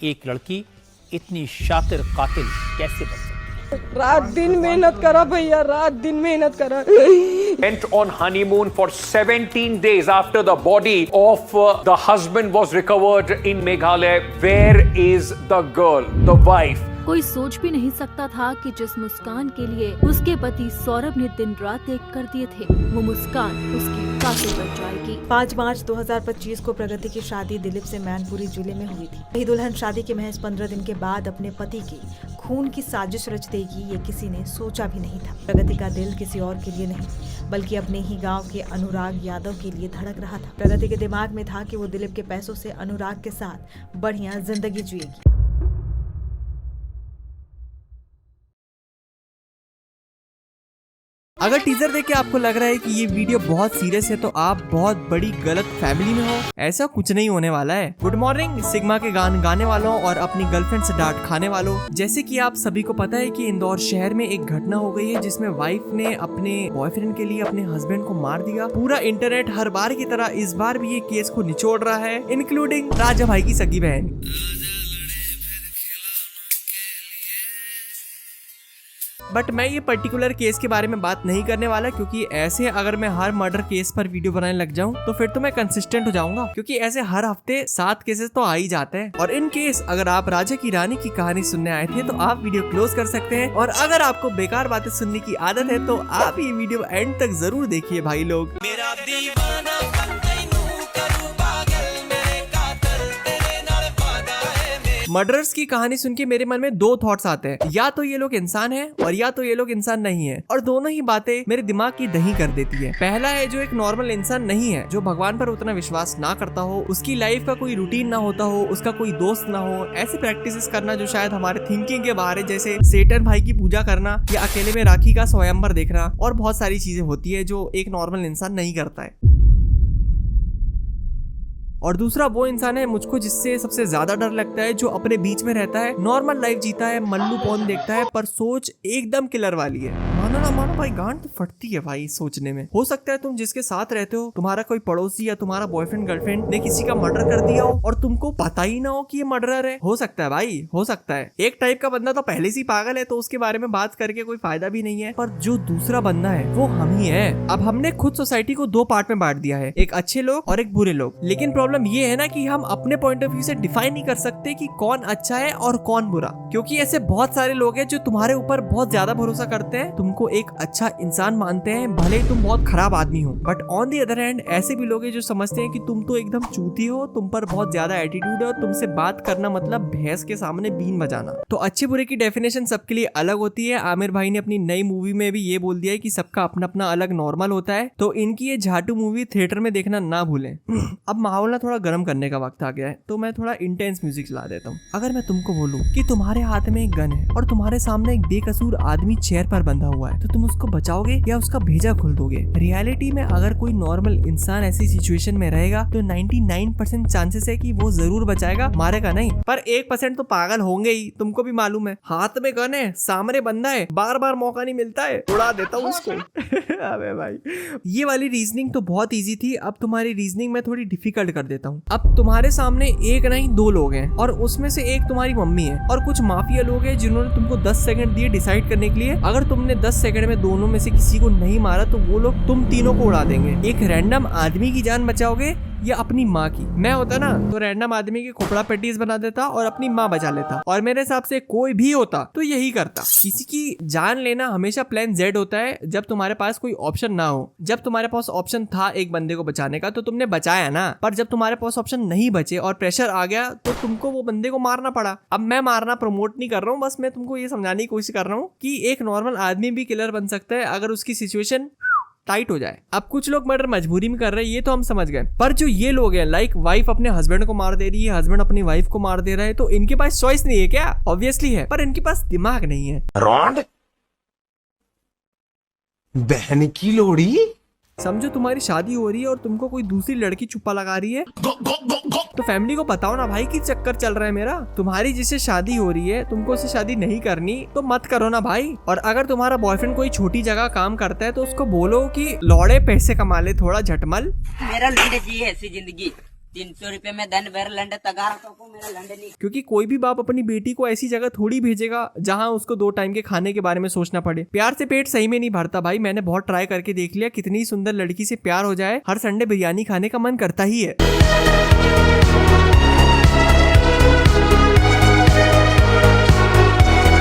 एक लड़की इतनी शातिर कातिल कैसे बन सकती है? रात दिन मेहनत करा भैया, रात दिन मेहनत करा। Went on honeymoon for 17 days after the body of the husband was recovered in Meghalaya. Where is the girl, the wife? कोई सोच भी नहीं सकता था कि जिस मुस्कान के लिए उसके पति सौरभ ने दिन रात एक कर दिए थे, वो मुस्कान उसकी कातिल बन जाएगी। 5 मार्च 2025 को प्रगति की शादी दिलीप से मैनपुरी जिले में हुई थी। यही दुल्हन शादी के महज 15 दिन के बाद अपने पति की खून की साजिश रच देगी, ये किसी ने सोचा भी नहीं था। प्रगति का दिल किसी और के लिए नहीं बल्कि अपने ही गांव के अनुराग यादव के लिए धड़क रहा था। प्रगति के दिमाग में था कि वो दिलीप के पैसों से अनुराग के साथ बढ़िया जिंदगी जिएगी। अगर टीजर देख के आपको लग रहा है कि ये वीडियो बहुत सीरियस है तो आप बहुत बड़ी गलत फैमिली में हो। ऐसा कुछ नहीं होने वाला है। गुड मॉर्निंग सिग्मा के गान गाने वालों और अपनी गर्लफ्रेंड से डांट खाने वालों। जैसे कि आप सभी को पता है कि इंदौर शहर में एक घटना हो गई है जिसमें वाइफ ने अपने बॉयफ्रेंड के लिए अपने हस्बैंड को मार दिया। पूरा इंटरनेट हर बार की तरह इस बार भी ये केस को निचोड़ रहा है, इंक्लूडिंग राजा भाई की सगी बहन। बट मैं ये पर्टिकुलर केस के बारे में बात नहीं करने वाला, क्योंकि ऐसे अगर मैं हर मर्डर केस पर वीडियो बनाने लग जाऊं तो फिर तो मैं कंसिस्टेंट हो जाऊंगा, क्योंकि ऐसे हर हफ्ते 7 केसेस तो आ ही जाते हैं। और इन केस अगर आप राजा की रानी की कहानी सुनने आए थे तो आप वीडियो क्लोज कर सकते हैं, और अगर आपको बेकार बातें सुनने की आदत है तो आप ये वीडियो एंड तक जरूर देखिए भाई लोग। मेरा दीवाना मर्डरर्स की कहानी सुन के मेरे मन में 2 थॉट्स आते हैं, या तो ये लोग इंसान हैं और या तो ये लोग इंसान नहीं है, और दोनों ही बातें मेरे दिमाग की दही कर देती है। पहला है जो एक नॉर्मल इंसान नहीं है, जो भगवान पर उतना विश्वास ना करता हो, उसकी लाइफ का कोई रूटीन ना होता हो, उसका कोई दोस्त ना हो, ऐसी प्रैक्टिसेस करना जो शायद हमारे थिंकिंग के बाहर है, जैसे सेटन भाई की पूजा करना या अकेले में राखी का स्वयंवर देखना, और बहुत सारी चीजें होती है जो एक नॉर्मल इंसान नहीं करता है। और दूसरा वो इंसान है मुझको जिससे सबसे ज्यादा डर लगता है, जो अपने बीच में रहता है, नॉर्मल लाइफ जीता है, मल्लू पॉन देखता है, पर सोच एकदम किलर वाली है। मानो ना मानो भाई, गांड तो फटती है भाई सोचने में। हो सकता है तुम जिसके साथ रहते हो, तुम्हारा कोई पड़ोसी या तुम्हारा बॉयफ्रेंड गर्लफ्रेंड ने किसी का मर्डर कर दिया हो और तुमको पता ही ना हो कि ये मर्डरर है। हो सकता है भाई, हो सकता है। एक टाइप का बंदा तो पहले से ही पागल है, तो उसके बारे में बात करके कोई फायदा भी नहीं है, पर जो दूसरा बंदा है वो हम ही है। अब हमने खुद सोसाइटी को 2 पार्ट में बांट दिया है, एक अच्छे लोग और एक बुरे लोग। लेकिन प्रॉब्लम ये है ना कि हम अपने पॉइंट ऑफ व्यू से डिफाइन नहीं कर सकते कि कौन अच्छा है और कौन बुरा, क्योंकि ऐसे बहुत सारे लोग हैं जो तुम्हारे ऊपर बहुत ज्यादा भरोसा करते हैं, तुमको एक अच्छा इंसान मानते हैं, भले ही तुम बहुत खराब आदमी हो। But on the other hand ऐसे भी लोग हैं जो समझते हैं कि तुम तो एकदम चूती हो, तुम पर बहुत ज्यादा एटीट्यूड है और तुमसे बात करना मतलब भैंस के सामने बीन बजाना। तो अच्छे बुरे की डेफिनेशन सबके लिए अलग होती है। आमिर भाई ने अपनी नई मूवी में भी ये बोल दिया है कि सबका अपना अपना अलग नॉर्मल होता है, तो इनकी ये झाटू मूवी थिएटर में देखना ना भूलें। अब माहौल ना थोड़ा गर्म करने का वक्त आ गया है, तो मैं थोड़ा इंटेंस म्यूजिक चला देता हूँ। अगर मैं तुमको बोलूं कि तुम्हारे हाथ में एक गन है और तुम्हारे सामने एक बेकसूर आदमी चेयर पर बंधा हुआ है, तो तुम उसको बचाओगे या उसका भेजा खोल दोगे? रियलिटी में अगर कोई नॉर्मल इंसान ऐसी सिचुएशन में रहेगा तो 99% चांसेस है कि वो जरूर बचाएगा, मारेगा नहीं। पर 1% तो पागल होंगे ही, तुमको भी मालूम है। हाथ में गन है, सामने बंदा है, बार बार मौका नहीं मिलता है, उड़ा देता हूँ उसको। अबे भाई, ये वाली रीजनिंग तो बहुत इजी थी, अब तुम्हारी रीजनिंग मैं थोड़ी डिफिकल्ट कर देता हूँ। अब तुम्हारे सामने एक नहीं 2 लोग हैं, और उसमें से एक तुम्हारी मम्मी है और कुछ माफिया लोग हैं जिन्होंने तुमको 10 सेकंड दिए डिसाइड करने के लिए। अगर तुमने 10 सेकंड में दोनों में से किसी को नहीं मारा तो वो लोग तुम तीनों को उड़ा देंगे। एक रैंडम आदमी की जान बचाओगे या अपनी माँ की? मैं होता ना तो रैंडम आदमी की खोपड़ा पेटीज बना देता और अपनी माँ बचा लेता, और मेरे हिसाब से कोई भी होता तो यही करता। किसी की जान लेना हमेशा प्लान Z होता है जब तुम्हारे पास कोई ऑप्शन ना हो। जब तुम्हारे पास ऑप्शन था एक बंदे को बचाने का तो तुमने बचाया ना, पर जब तुम्हारे पास ऑप्शन नहीं बचे और प्रेशर आ गया तो तुमको वो बंदे को मारना पड़ा। अब मैं मारना प्रमोट नहीं कर रहा हूँ, बस मैं तुमको ये समझाने की कोशिश कर रहा हूँ कि एक नॉर्मल आदमी भी किलर बन सकता है अगर उसकी सिचुएशन टाइट हो जाए। अब कुछ लोग मर्डर मजबूरी में कर रहे हैं, ये तो हम समझ गए, पर जो ये लोग हैं लाइक वाइफ अपने हस्बैंड को मार दे रही है, हस्बैंड अपनी वाइफ को मार दे रहा है, तो इनके पास चॉइस नहीं है क्या? ऑब्वियसली है, पर इनके पास दिमाग नहीं है। रॉन्ड बहन की लोड़ी। समझो तुम्हारी शादी हो रही है और तुमको कोई दूसरी लड़की चुप्पा लगा रही है, तो फैमिली को बताओ ना भाई कि चक्कर चल रहा है मेरा। तुम्हारी जिससे शादी हो रही है तुमको उससे शादी नहीं करनी तो मत करो ना भाई। और अगर तुम्हारा बॉयफ्रेंड कोई छोटी जगह काम करता है तो उसको बोलो कि लौड़े पैसे कमा ले थोड़ा झटमल। मेरा लंडे जी ऐसी जिंदगी 300 रुपए में दिन भर लंड तगार को मेरा लंड नहीं। क्योंकि कोई भी बाप अपनी बेटी को ऐसी जगह थोड़ी भेजेगा जहां उसको 2 टाइम के खाने के बारे में सोचना पड़े। प्यार से पेट सही में नहीं भरता भाई। मैंने बहुत ट्राई करके देख लिया, कितनी सुंदर लड़की से प्यार हो जाए हर संडे बिरयानी खाने का मन करता ही है।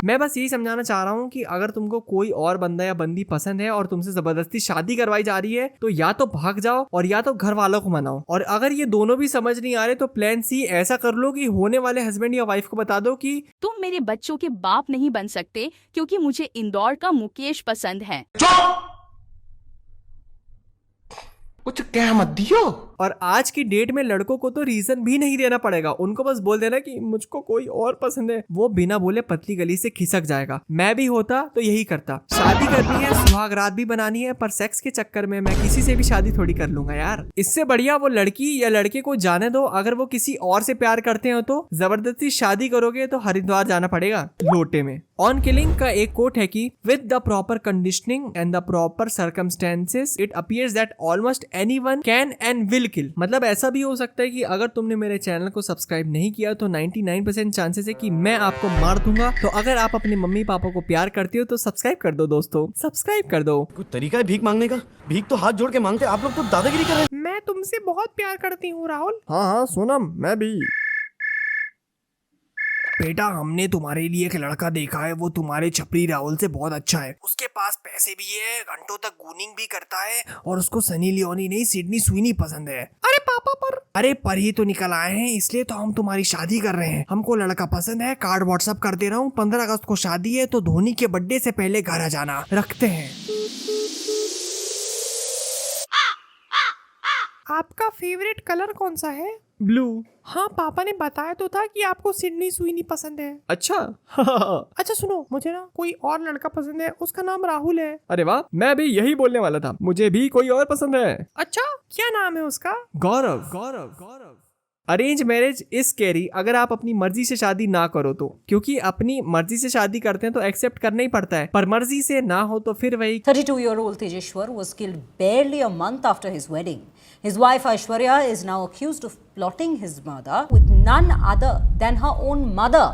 मैं बस यही समझाना चाह रहा हूँ कि अगर तुमको कोई और बंदा या बंदी पसंद है और तुमसे जबरदस्ती शादी करवाई जा रही है तो या तो भाग जाओ और या तो घर वालों को मनाओ। और अगर ये दोनों भी समझ नहीं आ रहे तो प्लान सी ऐसा कर लो कि होने वाले हस्बैंड या वाइफ को बता दो कि तुम मेरे बच्चों के बाप नहीं बन सकते क्योंकि मुझे इंदौर का मुकेश पसंद है। कुछ कह मत दियो। और आज की डेट में लड़कों को तो रीजन भी नहीं देना पड़ेगा, उनको बस बोल देना कि मुझको कोई और पसंद है, वो बिना बोले पतली गली से खिसक जाएगा। मैं भी होता तो यही करता। शादी करनी है, सुहाग रात भी बनानी है, पर सेक्स के चक्कर में मैं किसी से भी शादी थोड़ी कर लूंगा यार। इससे बढ़िया वो लड़की या लड़के को जाने दो। अगर वो किसी और से प्यार करते हो तो जबरदस्ती शादी करोगे तो हरिद्वार जाना पड़ेगा लोटे में। ऑन किलिंग का एक कोट है कि with the proper conditioning and the proper circumstances it appears that almost anyone can and will kill. मतलब ऐसा भी हो सकता है कि अगर तुमने मेरे चैनल को सब्सक्राइब नहीं किया तो 99% चांसेस है कि मैं आपको मार दूंगा। तो अगर आप अपने मम्मी पापा को प्यार करते हो तो सब्सक्राइब कर दो दोस्तों, सब्सक्राइब कर दो। कोई तरीका है भीख मांगने का? भीख तो हाथ जोड़ के मांगते, आप लोग तो दादागिरी कर रहे हैं। मैं तुमसे बहुत प्यार करती हूँ राहुल। हाँ सोनम, मैं भी। बेटा हमने तुम्हारे लिए एक लड़का देखा है, वो तुम्हारे छपरी राहुल से बहुत अच्छा है। उसके पास पैसे भी है, घंटों तक गूनिंग भी करता है और उसको सनी लियोनी नहीं सिडनी स्वीनी पसंद है। अरे पापा पर ही तो निकल आए हैं, इसलिए तो हम तुम्हारी शादी कर रहे हैं। हमको लड़का पसंद है, कार्ड व्हाट्सएप कर दे रहा हूँ। 15 अगस्त को शादी है तो धोनी के बर्थडे से पहले घर आ जाना। रखते हैं। आपका फेवरेट कलर कौन सा है? ब्लू। हाँ पापा ने बताया तो था कि आपको सिडनी स्वीनी पसंद है। अच्छा अच्छा सुनो, मुझे ना कोई और लड़का पसंद है, उसका नाम राहुल है। अरे वाह, मैं भी यही बोलने वाला था, मुझे भी कोई और पसंद है। अच्छा क्या नाम है उसका? गौरव। गौरव गौरव। अरेंज मैरिज इज स्कैरी अगर आप अपनी मर्जी से शादी ना करो तो, क्योंकि अपनी मर्जी से शादी करते हैं तो एक्सेप्ट करना ही पड़ता है, पर मर्जी से ना हो तो फिर वही। 32-year-old Tejeshwar was killed barely a month after his wedding. His wife Aishwarya is now accused of plotting his murder with none other than her own mother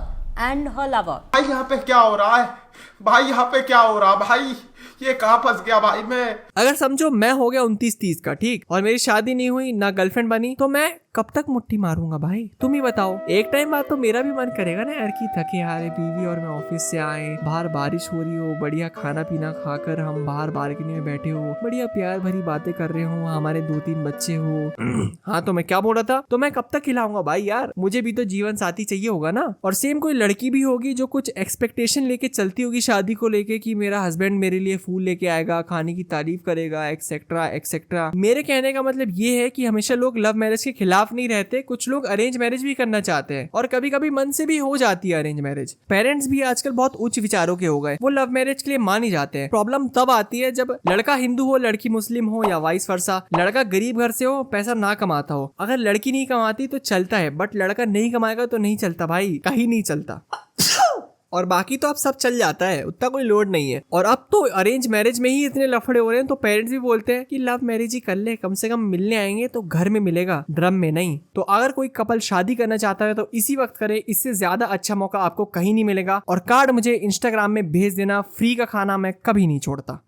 and her lover. भाई यहाँ पे क्या हो रहा है? भाई यहाँ पे क्या हो रहा है? भाई ये कहाँ फंस गया भाई मैं। अगर समझो मैं हो गया 29-30 का, ठीक, और मेरी शादी नहीं हुई, ना गर्लफ्रेंड बनी, तो मैं कब तक मुट्ठी मारूंगा भाई? तुम ही बताओ। एक टाइम बाद तो मेरा भी मन करेगा ना यार कि थके हारे बीवी और मैं ऑफिस से आए, बाहर बारिश हो रही हो, बढ़िया खाना पीना खाकर हम बाहर बालकनी में बैठे हो, बढ़िया प्यार भरी बातें कर रहे हो, हमारे 2-3 बच्चे हो। हाँ तो मैं क्या बोल रहा था, तो मैं कब तक खिलाऊंगा भाई यार? मुझे भी तो जीवन साथी चाहिए होगा ना। और सेम कोई लड़की भी होगी जो कुछ एक्सपेक्टेशन लेके चलती होगी शादी को लेके कि मेरा हस्बैंड मेरे लिए फूल लेके आएगा, खाने की तारीफ करेगा, एक्सेट्रा एक्सेट्रा। मेरे कहने का मतलब ये है कि हमेशा लोग लव मैरिज के खिलाफ नहीं रहते, कुछ लोग अरेंज मैरिज भी करना चाहते हैं और कभी कभी मन से भी हो जाती है अरेंज मैरिज। पेरेंट्स भी आजकल बहुत उच्च विचारों के हो गए, वो लव मैरिज के लिए मान ही जाते हैं। प्रॉब्लम तब आती है जब लड़का हिंदू हो, लड़की मुस्लिम हो या वाइस वर्सा, लड़का गरीब घर से हो, पैसा ना कमाता हो। अगर लड़की नहीं कमाती तो चलता है, बट लड़का नहीं कमाएगा तो नहीं चलता भाई, कहीं नहीं चलता। और बाकी तो अब सब चल जाता है, उतना कोई लोड नहीं है। और अब तो अरेंज मैरिज में ही इतने लफड़े हो रहे हैं तो पेरेंट्स भी बोलते हैं कि लव मैरिज ही कर ले, कम से कम मिलने आएंगे तो घर में मिलेगा, ड्रम में नहीं। तो अगर कोई कपल शादी करना चाहता है तो इसी वक्त करे, इससे ज्यादा अच्छा मौका आपको कहीं नहीं मिलेगा। और कार्ड मुझे इंस्टाग्राम में भेज देना, फ्री का खाना मैं कभी नहीं छोड़ता।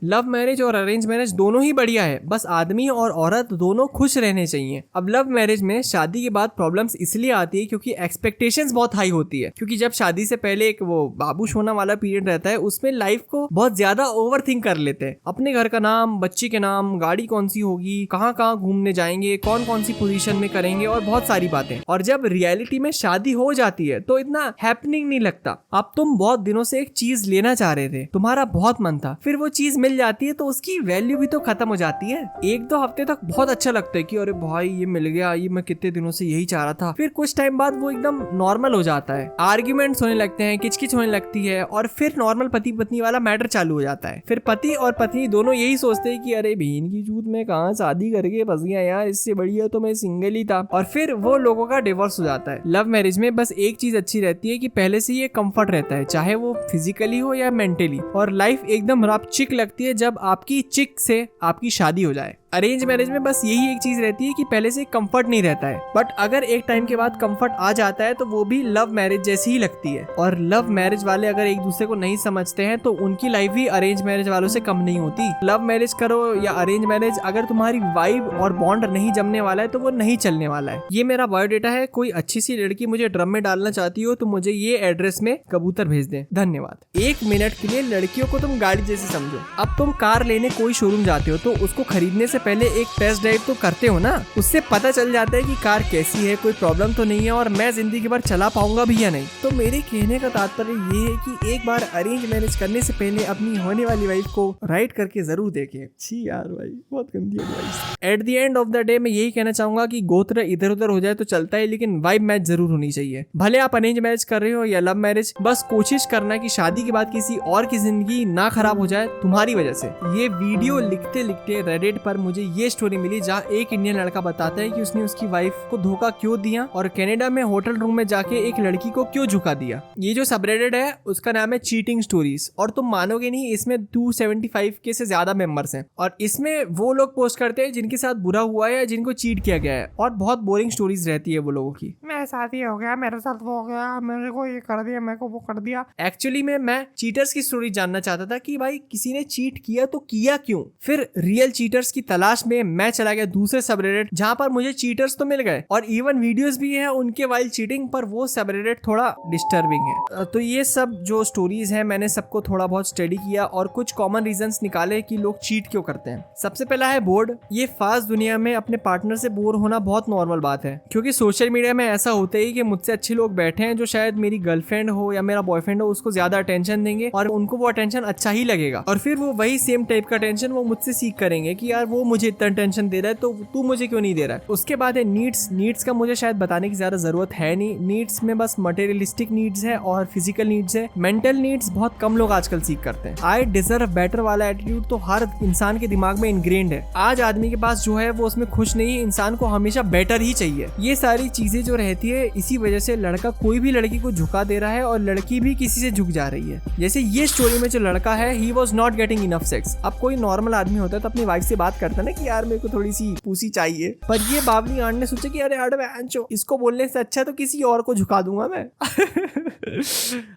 लव मैरिज और अरेंज मैरिज दोनों ही बढ़िया है, बस आदमी और औरत दोनों खुश रहने चाहिए। अब लव मैरिज में शादी के बाद प्रॉब्लम्स इसलिए आती है क्योंकि एक्सपेक्टेशंस बहुत हाई होती है, क्योंकि जब शादी से पहले एक वो बाबू सोना वाला पीरियड रहता है, उसमें लाइफ को बहुत ज्यादा ओवरथिंक कर लेते हैं। अपने घर का नाम, बच्ची के नाम, गाड़ी कौन सी होगी, कहाँ कहाँ घूमने जाएंगे, कौन कौन सी पोजीशन में करेंगे और बहुत सारी बातें। और जब रियलिटी में शादी हो जाती है तो इतना हैपनिंग नहीं लगता। अब तुम बहुत दिनों से एक चीज लेना चाह रहे थे, तुम्हारा बहुत मन था, फिर वो चीज मिल जाती है तो उसकी वैल्यू भी तो खत्म हो जाती है। 1-2 हफ्ते तक बहुत अच्छा लगता है कि अरे भाई ये मिल गया, ये मैं कितने दिनों से यही चाह रहा था। फिर कुछ टाइम बाद वो एकदम नॉर्मल हो जाता है, आर्ग्यूमेंट्स होने लगते हैं, किचकिच होने लगती है और फिर नॉर्मल पति पत्नी वाला मैटर चालू हो जाता है। फिर पति और पत्नी दोनों यही सोचते हैं कि अरे बहन की चूत में कहाँ शादी करके फंस गया यार, इससे बढ़िया तो मैं सिंगल ही था, और फिर वो लोगों का डिवोर्स हो जाता है। लव मैरिज में बस एक चीज अच्छी रहती है कि पहले से ये कंफर्ट रहता है, चाहे वो फिजिकली हो या मेंटली, और लाइफ एकदम रपचिक लगती है जब आपकी चिक से आपकी शादी हो जाए। अरेंज मैरिज में बस यही एक चीज रहती है कि पहले से कंफर्ट नहीं रहता है, बट अगर एक टाइम के बाद कंफर्ट आ जाता है तो वो भी लव मैरिज जैसी ही लगती है। और लव मैरिज वाले अगर एक दूसरे को नहीं समझते हैं तो उनकी लाइफ भी अरेंज मैरिज वालों से कम नहीं होती। लव मैरिज करो या अरेंज मैरिज, अगर तुम्हारी वाइब और बॉन्ड नहीं जमने वाला है तो वो नहीं चलने वाला है। ये मेरा बायोडेटा है, कोई अच्छी सी लड़की मुझे ड्रम में डालना चाहती हो तो मुझे ये एड्रेस में कबूतर भेज दें, धन्यवाद। 1 मिनट के लिए लड़कियों को तुम गाड़ी जैसे समझो। अब तुम कार लेने कोई शोरूम जाते हो तो उसको खरीदने से पहले एक टेस्ट ड्राइव तो करते हो ना, उससे पता चल जाता है कि कार कैसी है, कोई प्रॉब्लम तो नहीं है और मैं जिंदगी भर चला पाऊंगा भी या नहीं। तो मेरे कहने का तात्पर्य ये है कि एक बार अरेंज मैरिज करने से पहले अपनी होने वाली वाइफ को राइट करके जरूर देखें। छी यार भाई, बहुत गंदी advice. At the end of the day मैं यही कहना चाहूंगा कि गोत्र इधर उधर हो जाए तो चलता है, लेकिन वाइब मैच जरूर होनी चाहिए। भले आप अरेंज मैरिज कर रहे हो या लव मैरिज, बस कोशिश करना कि शादी के बाद किसी और की जिंदगी ना खराब हो जाए तुम्हारी वजह से। ये वीडियो लिखते लिखते रेडिट पर मुझे ये स्टोरी मिली जहाँ एक इंडियन लड़का बताता है कि उसने उसकी वाइफ को धोखा क्यों दिया और कनाडा में होटल रूम में जाके एक लड़की को क्यों झुका दिया। ये जो सबरेडिट है उसका नाम है चीटिंग स्टोरीज, और तुम मानोगे नहीं इसमें 275 के से ज्यादा मेंबर्स हैं, और इसमें वो लोग पोस्ट करते हैं जिनके साथ बुरा हुआ है या जिनको चीट किया गया है, और बहुत बोरिंग स्टोरीज रहती है वो लोगों की। मैं शादी हो गया, मेरे साथ वो हो गया, मेरे को ये कर दिया, मेरे को वो कर दिया। एक्चुअली में मैं चीटर्स की स्टोरी जानना चाहता था कि भाई किसी ने चीट किया तो किया क्यों। फिर रियल चीटर्स की तलाश में मैं चला गया दूसरे सबरेडिट जहां पर मुझे चीटर्स तो मिल गए और इवन वीडियोस भी हैं उनके वाइल चीटिंग, पर वो सबरेडिट थोड़ा डिस्टर्बिंग है। तो ये सब जो स्टोरीज हैं मैंने सबको थोड़ा बहुत स्टडी किया और कुछ कॉमन रीजंस निकाले कि लोग चीट क्यों करते हैं। सबसे पहला है बोर्ड। ये फास्ट दुनिया में अपने पार्टनर से बोर होना बहुत नॉर्मल बात है, क्योंकि सोशल मीडिया में ऐसा होता है कि मुझसे अच्छे लोग बैठे हैं जो शायद मेरी गर्लफ्रेंड हो या मेरा बॉयफ्रेंड हो, उसको ज्यादा अटेंशन देंगे और उनको वो अटेंशन अच्छा ही लगेगा, और फिर वो वही सेम टाइप का अटेंशन वो मुझसे सीख करेंगे कि यार वो मुझे इतना अटेंशन दे रहा है तो तू मुझे क्यों नहीं दे रहा है। उसके बाद है नीड्स। नीड्स का मुझे शायद बताने की ज्यादा जरूरत है नहीं। नीड्स में बस मटेरियलिस्टिक नीड्स है और फिजिकल नीड्स है। मेंटल नीड्स बहुत कम लोग आजकल सीख करते हैं। आई डिजर्व बेटर वाला एटीट्यूड तो हर इंसान के दिमाग में इनग्रेन्ड है। आज आदमी के पास जो है वो उसमें खुश नहीं है, इंसान को हमेशा बेटर ही चाहिए। ये सारी चीजें जो रहती है इसी वजह से लड़का कोई भी लड़की को झुका दे रहा है और लड़की भी किसी से झुक जा रही है। जैसे ये स्टोरी में जो लड़का है he was not getting enough sex. अब कोई नॉर्मल आदमी होता है तो अपनी वाइफ से बात करता है ना कि यार मेरे को थोड़ी सी पूसी चाहिए, पर ये बावली आंट ने सोचा कि अरे अड़ो इसको बोलने से अच्छा तो किसी और को झुका दूंगा मैं।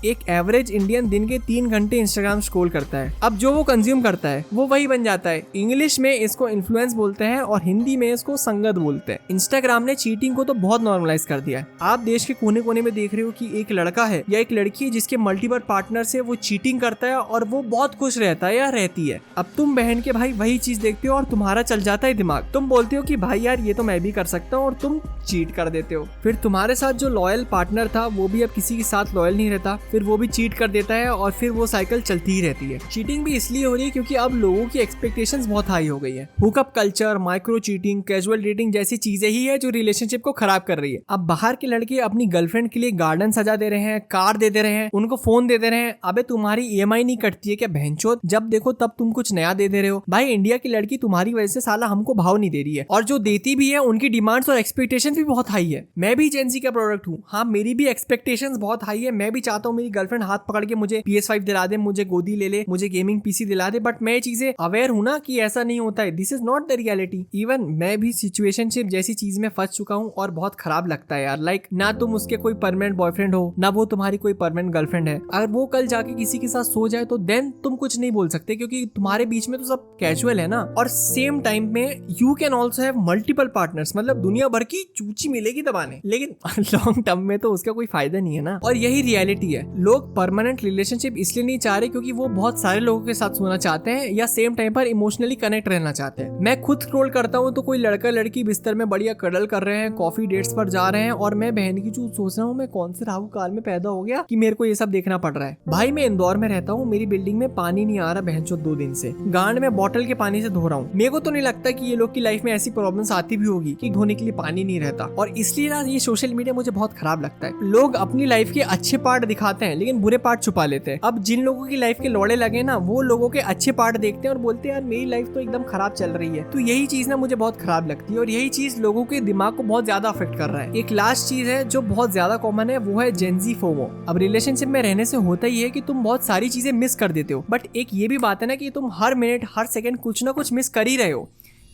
एक एवरेज इंडियन दिन के 3 घंटे इंस्टाग्राम स्क्रॉल करता है। अब जो वो कंज्यूम करता है वो वही बन जाता है। इंग्लिश में इसको इन्फ्लुएंस बोलते हैं और हिंदी में इसको संगत बोलते हैं। इंस्टाग्राम ने चीटिंग को तो बहुत नॉर्मलाइज कर दिया है। आप देश के कोने कोने में देख रहे हो कि एक लड़का है या एक लड़की है जिसके मल्टीपल पार्टनर से वो चीटिंग करता है और वो बहुत खुश रहता है या रहती है। अब तुम बहन के भाई वही चीज देखते हो और तुम्हारा चल जाता है दिमाग। तुम बोलते हो कि भाई यार ये तो मैं भी कर सकता हूँ और तुम चीट कर देते हो। फिर तुम्हारे साथ जो लॉयल पार्टनर था वो भी अब किसी के साथ लॉयल नहीं रहता, फिर वो भी चीट कर देता है और फिर वो साइकिल चलती ही रहती है। चीटिंग भी इसलिए हो रही है क्योंकि अब लोगों की एक्सपेक्टेशंस बहुत हाई हो गई है। Hookup culture, micro cheating, casual dating जैसी चीजें ही है जो रिलेशनशिप को खराब कर रही है। अब बाहर के लड़के अपनी गर्लफ्रेंड के लिए गार्डन सजा दे रहे हैं, कार दे रहे हैं, उनको फोन दे रहे हैं। अबे तुम्हारी EMI नहीं कटती है क्या बहनचोद? जब देखो तब तुम कुछ नया दे रहे हो। भाई इंडिया की लड़की तुम्हारी वजह से साला हमको भाव नहीं दे रही है, और जो देती भी है उनकी डिमांड्स और एक्सपेक्टेशन भी बहुत हाई है। मैं भी जेंजी का प्रोडक्ट हूँ। हाँ, मेरी भी एक्सपेक्टेशंस बहुत हाई है। मैं भी चाहता हूँ मेरी गर्लफ्रेंड हाथ पकड़ के मुझे PS5 दिला दे, मुझे गोदी ले ले, मुझे गेमिंग PC दिला दे, बट मैं चीजें अवेयर हूँ ना कि ऐसा नहीं होता है। This is not the reality. Even मैं भी सिचुएशनशिप जैसी चीज में फंस चुका हूँ और बहुत खराब लगता है यार। लाइक ना तुम उसके कोई परमानेंट बॉयफ्रेंड हो, ना वो तुम्हारी कोई परमानेंट गर्लफ्रेंड है। अगर वो कल जाके किसी के साथ सो जाए तो देन तुम कुछ नहीं बोल सकते क्योंकि तुम्हारे बीच में तो सब कैजुअल है ना। और सेम टाइम में you can also have multiple partners, मतलब दुनिया भर की चूची मिलेगी दबाने, लेकिन लॉन्ग टर्म में तो उसका कोई फायदा नहीं है ना। और यही रियलिटी है। लोग परमानेंट रिलेशनशिप इसलिए नहीं चाह रहे क्योंकि वो बहुत सारे लोगों के साथ सोना चाहते हैं या सेम टाइम पर इमोशनली कनेक्ट रहना चाहते हैं। मैं खुद स्क्रॉल करता हूँ तो कोई लड़का लड़की बिस्तर में बढ़िया कडल कर रहे हैं, कॉफी डेट्स पर जा रहे हैं और मैं बहन की चूत सोच रहा हूँ मैं कौन से राहु काल में पैदा हो गया कि मेरे को ये सब देखना पड़ रहा है। भाई मैं इंदौर में रहता हूँ, मेरी बिल्डिंग में पानी नहीं आ रहा बहनचोद 2 दिन से। गांड में बॉटल के पानी से धो रहा हूँ। मेरे को तो नहीं लगता कि ये लोग की लाइफ में ऐसी प्रॉब्लम्स आती भी होगी कि धोने के लिए पानी नहीं रहता। और इसलिए ना ये सोशल मीडिया मुझे बहुत खराब लगता है। लोग अपनी लाइफ के अच्छे पार्ट दिखाते हैं लेकिन बुरे पार्ट छुपा लेते हैं। अब जिन लोगों की लाइफ के लौड़े लगे ना, वो लोगों के अच्छे पार्ट देखते हैं और बोलते हैं यार मेरी लाइफ तो एकदम खराब चल रही है। तो यही चीज ना मुझे बहुत खराब लगती है और यही चीज लोगों के दिमाग को बहुत ज्यादा अफेक्ट कर रहा है। एक लास्ट चीज है जो बहुत ज्यादा कॉमन है, वो है जेनजी फोमो। अब रिलेशनशिप में रहने से होता ही है कि तुम बहुत सारी चीजें मिस कर देते हो, बट एक ये भी बात है ना कि तुम हर मिनट हर सेकंड कुछ ना कुछ मिस कर ही रहे हो।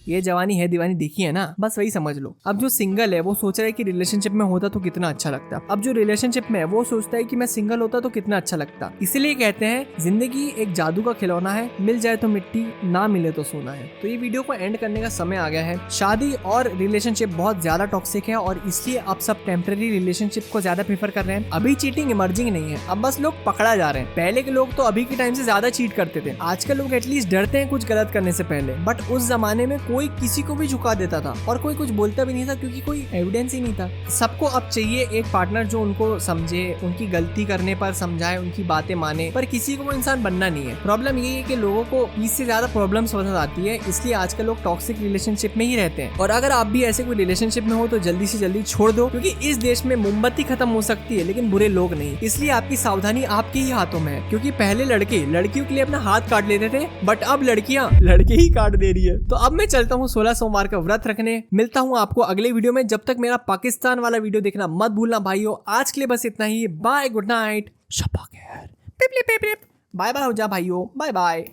ये जवानी है दीवानी देखी है ना, बस वही समझ लो। अब जो सिंगल है वो सोच रहा है कि रिलेशनशिप में होता तो कितना अच्छा लगता। अब जो रिलेशनशिप में है वो सोचता है कि मैं सिंगल होता तो कितना अच्छा लगता। इसलिए कहते हैं जिंदगी एक जादू का खिलौना है, मिल जाए तो मिट्टी, ना मिले तो सोना है। तो ये वीडियो को एंड करने का समय आ गया है। शादी और रिलेशनशिप बहुत ज्यादा टॉक्सिक है और इसलिए अब सब टेम्पररी रिलेशनशिप को ज्यादा प्रेफर कर रहे हैं। अभी चीटिंग इमर्जिंग नहीं है, अब बस लोग पकड़ा जा रहे हैं। पहले के लोग तो अभी के टाइम से ज्यादा चीट करते थे। आजकल लोग एटलीस्ट डरते हैं कुछ गलत करने से पहले, बट उस जमाने में कोई किसी को भी झुका देता था और कोई कुछ बोलता भी नहीं था क्योंकि कोई एविडेंस ही नहीं था। सबको अब चाहिए एक पार्टनर जो उनको समझे, उनकी गलती करने पर समझाए, उनकी बातें माने, पर किसी को वो इंसान बनना नहीं है। प्रॉब्लम ये है कि लोगों को इससे ज्यादा प्रॉब्लम्स पसंद आती है, इसलिए आजकल लोग टॉक्सिक रिलेशनशिप में ही रहते हैं। और अगर आप भी ऐसे कोई रिलेशनशिप में हो तो जल्दी से जल्दी छोड़ दो, क्योंकि इस देश में मोमबत्ती खत्म हो सकती है लेकिन बुरे लोग नहीं। इसलिए आपकी सावधानी आपके ही हाथों में है, क्योंकि पहले लड़के लड़कियों के लिए अपना हाथ काट लेते थे, बट अब लड़कियां लड़के ही काट दे रही है। तो अब मैं चलता हूँ 16 सोमवार का व्रत रखने। मिलता हूँ आपको अगले वीडियो में। जब तक मेरा पाकिस्तान वाला वीडियो देखना मत भूलना भाइयों। आज के लिए बस इतना ही। बाय, गुड नाइट, शब्बा खैर, बाय बाय हो जा भाइयों, बाय बाय।